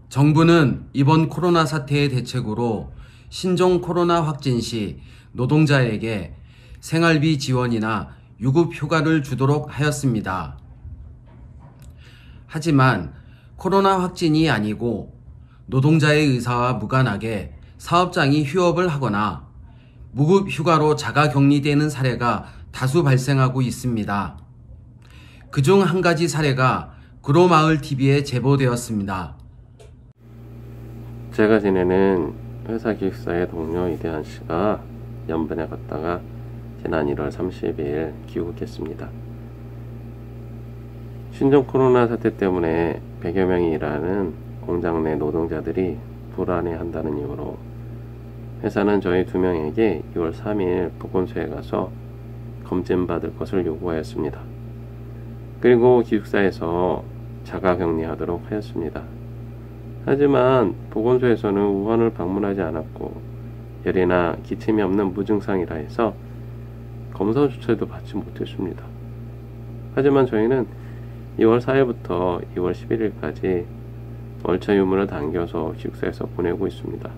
정부는 이번 코로나 사태의 대책으로 신종 코로나 확진 시 노동자에게 생활비 지원이나 유급 휴가를 주도록 하였습니다. 하지만 코로나 확진이 아니고 노동자의 의사와 무관하게 사업장이 휴업을 하거나 무급 휴가로 자가격리되는 사례가 다수 발생하고 있습니다. 그중 한 가지 사례가 구로마을TV에 제보되었습니다. 제가 지내는 회사 기숙사의 동료 이대한 씨가 연변에 갔다가 지난 1월 30일 귀국했습니다. 신종 코로나 사태 때문에 100여 명이 일하는 공장 내 노동자들이 불안해한다는 이유로 회사는 저희 2명에게 2월 3일 보건소에 가서 검진받을 것을 요구하였습니다. 그리고 기숙사에서 자가격리하도록 하였습니다. 하지만 보건소에서는 우원을 방문하지 않았고 열이나 기침이 없는 무증상이라 해서 검사조차도 받지 못했습니다. 하지만 저희는 2월 4일부터 2월 11일까지 월차 유무를 당겨서 기숙사에서 보내고 있습니다.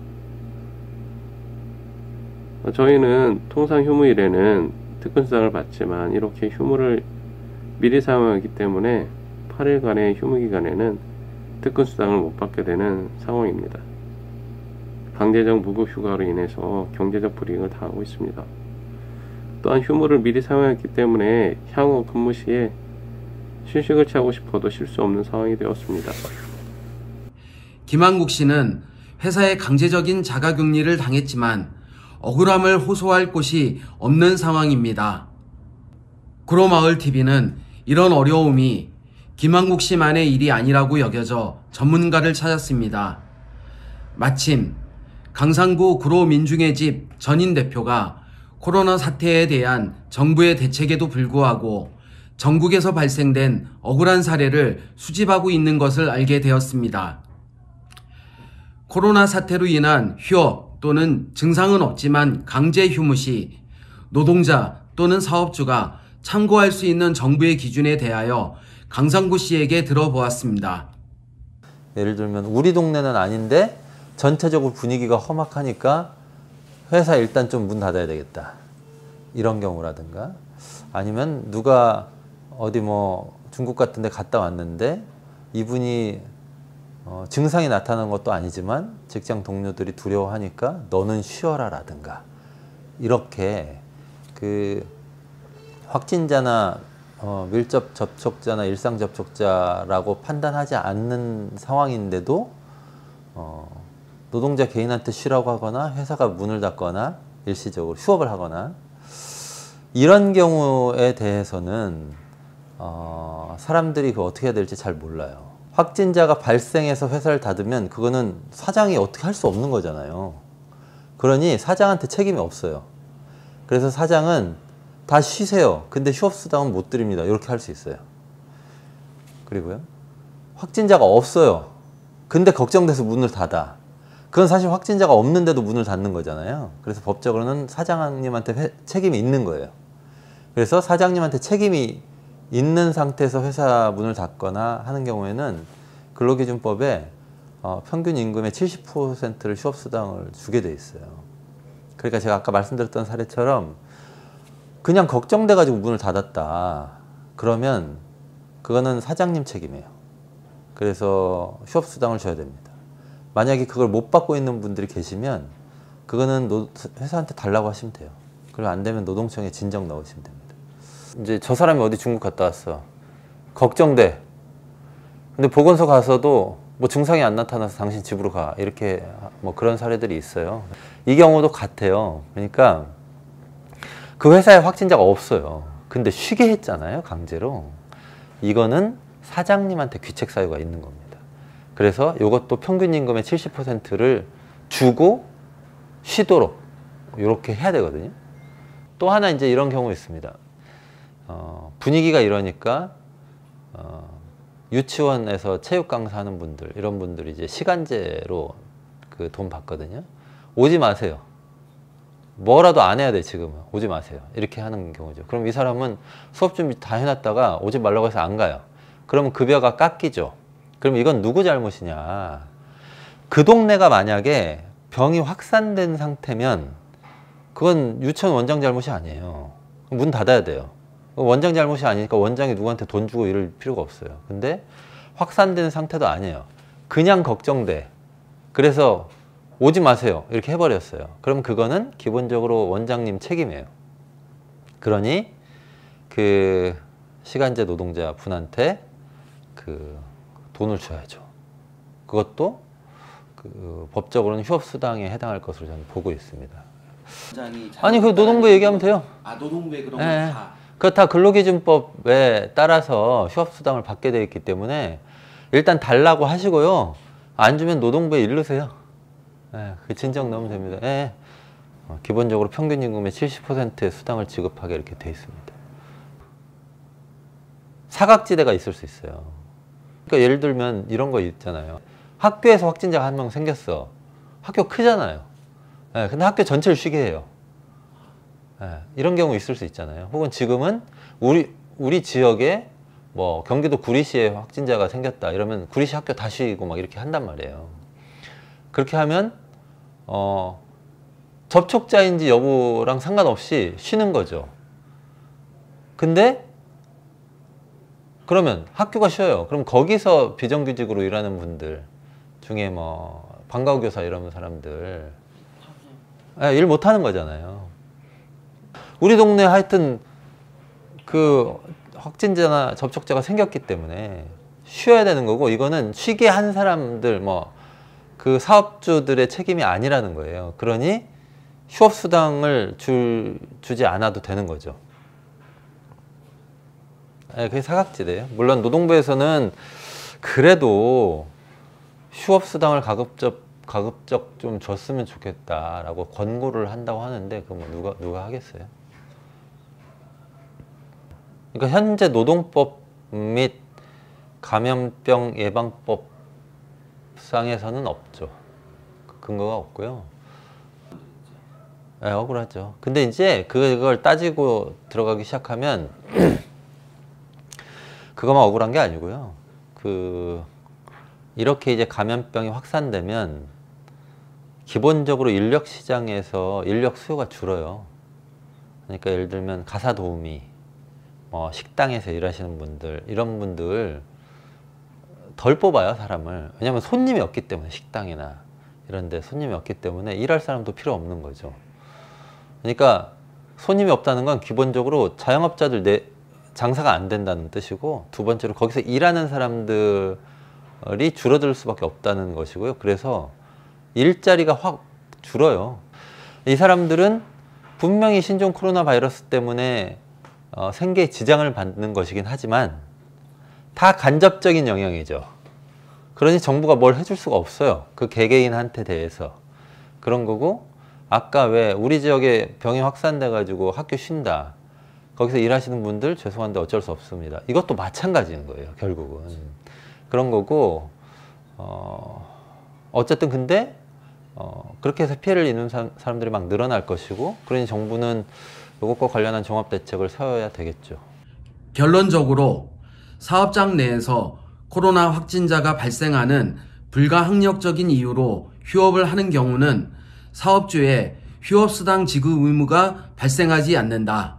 저희는 통상 휴무일에는 특근수당을 받지만 이렇게 휴무를 미리 사용하기 때문에 8일간의 휴무기간에는 특근수당을 못 받게 되는 상황입니다. 강제적 무급휴가로 인해서 경제적 불이익을 당하고 있습니다. 또한 휴무를 미리 사용했기 때문에 향후 근무 시에 휴식을 취하고 싶어도 쉴 수 없는 상황이 되었습니다. 김한국 씨는 회사에 강제적인 자가격리를 당했지만 억울함을 호소할 곳이 없는 상황입니다. 구로마을TV는 이런 어려움이 김한국 씨만의 일이 아니라고 여겨져 전문가를 찾았습니다. 마침 강산구 구로민중의 집 전인 대표가 코로나 사태에 대한 정부의 대책에도 불구하고 전국에서 발생된 억울한 사례를 수집하고 있는 것을 알게 되었습니다. 코로나 사태로 인한 휴업 또는 증상은 없지만 강제 휴무 시 노동자 또는 사업주가 참고할 수 있는 정부의 기준에 대하여 강상구 씨에게 들어보았습니다. 예를 들면 우리 동네는 아닌데 전체적으로 분위기가 험악하니까 회사 일단 좀 문 닫아야 되겠다. 이런 경우라든가 아니면 누가 어디 뭐 중국 같은 데 갔다 왔는데 이분이 증상이 나타나는 것도 아니지만 직장 동료들이 두려워하니까 너는 쉬어라 라든가 이렇게 그 확진자나 밀접 접촉자나 일상 접촉자라고 판단하지 않는 상황인데도 노동자 개인한테 쉬라고 하거나 회사가 문을 닫거나 일시적으로 휴업을 하거나 이런 경우에 대해서는 사람들이 그 어떻게 해야 될지 잘 몰라요. 확진자가 발생해서 회사를 닫으면 그거는 사장이 어떻게 할 수 없는 거잖아요. 그러니 사장한테 책임이 없어요. 그래서 사장은 다 쉬세요. 근데 휴업수당은 못 드립니다. 이렇게 할 수 있어요. 그리고요. 확진자가 없어요. 근데 걱정돼서 문을 닫아. 그건 사실 확진자가 없는데도 문을 닫는 거잖아요. 그래서 법적으로는 사장님한테 책임이 있는 거예요. 그래서 사장님한테 책임이 있는 상태에서 회사 문을 닫거나 하는 경우에는 근로기준법에 평균 임금의 70%를 휴업수당을 주게 돼 있어요. 그러니까 제가 아까 말씀드렸던 사례처럼 그냥 걱정돼 가지고 문을 닫았다 그러면 그거는 사장님 책임이에요. 그래서 휴업수당을 줘야 됩니다. 만약에 그걸 못 받고 있는 분들이 계시면 그거는 회사한테 달라고 하시면 돼요. 그리고 안 되면 노동청에 진정 넣으시면 됩니다. 이제 저 사람이 어디 중국 갔다 왔어. 걱정돼. 근데 보건소 가서도 뭐 증상이 안 나타나서 당신 집으로 가. 이렇게 뭐 그런 사례들이 있어요. 이 경우도 같아요. 그러니까 그 회사에 확진자가 없어요. 근데 쉬게 했잖아요. 강제로. 이거는 사장님한테 귀책 사유가 있는 겁니다. 그래서 이것도 평균 임금의 70%를 주고 쉬도록 이렇게 해야 되거든요. 또 하나 이제 이런 경우 있습니다. 분위기가 이러니까 유치원에서 체육 강사 하는 분들 이런 분들이 이제 시간제로 그 돈 받거든요. 오지 마세요. 뭐라도 안 해야 돼 지금은. 오지 마세요. 이렇게 하는 경우죠. 그럼 이 사람은 수업 준비 다 해놨다가 오지 말라고 해서 안 가요. 그러면 급여가 깎이죠. 그럼 이건 누구 잘못이냐. 그 동네가 만약에 병이 확산된 상태면 그건 유치원 원장 잘못이 아니에요. 문 닫아야 돼요. 원장 잘못이 아니니까 원장이 누구한테 돈 주고 이럴 필요가 없어요. 근데 확산된 상태도 아니에요. 그냥 걱정돼. 그래서 오지 마세요. 이렇게 해버렸어요. 그럼 그거는 기본적으로 원장님 책임이에요. 그러니 그 시간제 노동자 분한테 그 돈을 줘야죠. 그것도 그 법적으로는 휴업수당에 해당할 것으로 저는 보고 있습니다. 아니 그 노동부 얘기하면 돼요. 아, 노동부에 그런 네. 거 다. 그거 다 근로기준법에 따라서 휴업수당을 받게 되어 있기 때문에 일단 달라고 하시고요. 안 주면 노동부에 이르세요. 네, 그 진정 넣으면 됩니다. 네. 기본적으로 평균 임금의 70%의 수당을 지급하게 이렇게 돼 있습니다. 사각지대가 있을 수 있어요. 그러니까 예를 들면 이런 거 있잖아요. 학교에서 확진자가 한 명 생겼어. 학교 크잖아요. 네, 근데 학교 전체를 쉬게 해요. 네, 이런 경우 있을 수 있잖아요. 혹은 지금은 우리 지역에 뭐 경기도 구리시에 확진자가 생겼다 이러면 구리시 학교 다 쉬고 막 이렇게 한단 말이에요. 그렇게 하면 접촉자인지 여부랑 상관없이 쉬는 거죠. 근데 그러면 학교가 쉬어요. 그럼 거기서 비정규직으로 일하는 분들 중에 뭐 방과후 교사 이런 사람들 일 못하는 거잖아요. 우리 동네 하여튼 그 확진자나 접촉자가 생겼기 때문에 쉬어야 되는 거고, 이거는 쉬게 한 사람들 뭐 그 사업주들의 책임이 아니라는 거예요. 그러니 휴업수당을 주지 않아도 되는 거죠. 그게 사각지대예요. 물론 노동부에서는 그래도 휴업수당을 가급적 좀 줬으면 좋겠다라고 권고를 한다고 하는데 그 뭐 누가 하겠어요? 그러니까 현재 노동법 및 감염병 예방법 상에서는 없죠. 근거가 없고요. 네, 억울하죠. 근데 이제 그걸 따지고 들어가기 시작하면 그거만 억울한 게 아니고요. 이렇게 이제 감염병이 확산되면 기본적으로 인력 시장에서 인력 수요가 줄어요. 그러니까 예를 들면 가사도우미, 뭐 식당에서 일하시는 분들, 이런 분들 덜 뽑아요, 사람을. 왜냐면 손님이 없기 때문에, 식당이나 이런 데 손님이 없기 때문에 일할 사람도 필요 없는 거죠. 그러니까 손님이 없다는 건 기본적으로 자영업자들 장사가 안 된다는 뜻이고, 두 번째로 거기서 일하는 사람들이 줄어들 수밖에 없다는 것이고요. 그래서 일자리가 확 줄어요. 이 사람들은 분명히 신종 코로나 바이러스 때문에 생계에 지장을 받는 것이긴 하지만 다 간접적인 영향이죠. 그러니 정부가 뭘 해줄 수가 없어요. 그 개개인한테 대해서. 그런 거고, 아까 왜 우리 지역에 병이 확산돼 가지고 학교 쉰다, 거기서 일하시는 분들 죄송한데 어쩔 수 없습니다. 이것도 마찬가지인 거예요, 결국은. 그런 거고, 어쨌든 근데 그렇게 해서 피해를 입는 사람들이 막 늘어날 것이고, 그러니 정부는 이것과 관련한 종합대책을 세워야 되겠죠. 결론적으로 사업장 내에서 코로나 확진자가 발생하는 불가항력적인 이유로 휴업을 하는 경우는 사업주의 휴업수당 지급 의무가 발생하지 않는다.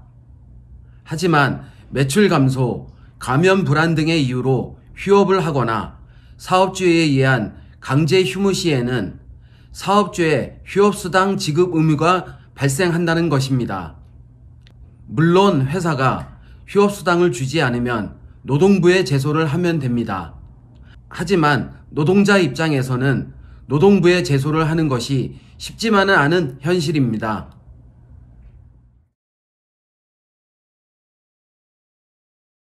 하지만 매출 감소, 감염 불안 등의 이유로 휴업을 하거나 사업주에 의한 강제 휴무 시에는 사업주의 휴업수당 지급 의무가 발생한다는 것입니다. 물론 회사가 휴업수당을 주지 않으면 노동부에 제소를 하면 됩니다. 하지만 노동자 입장에서는 노동부에 제소를 하는 것이 쉽지만은 않은 현실입니다.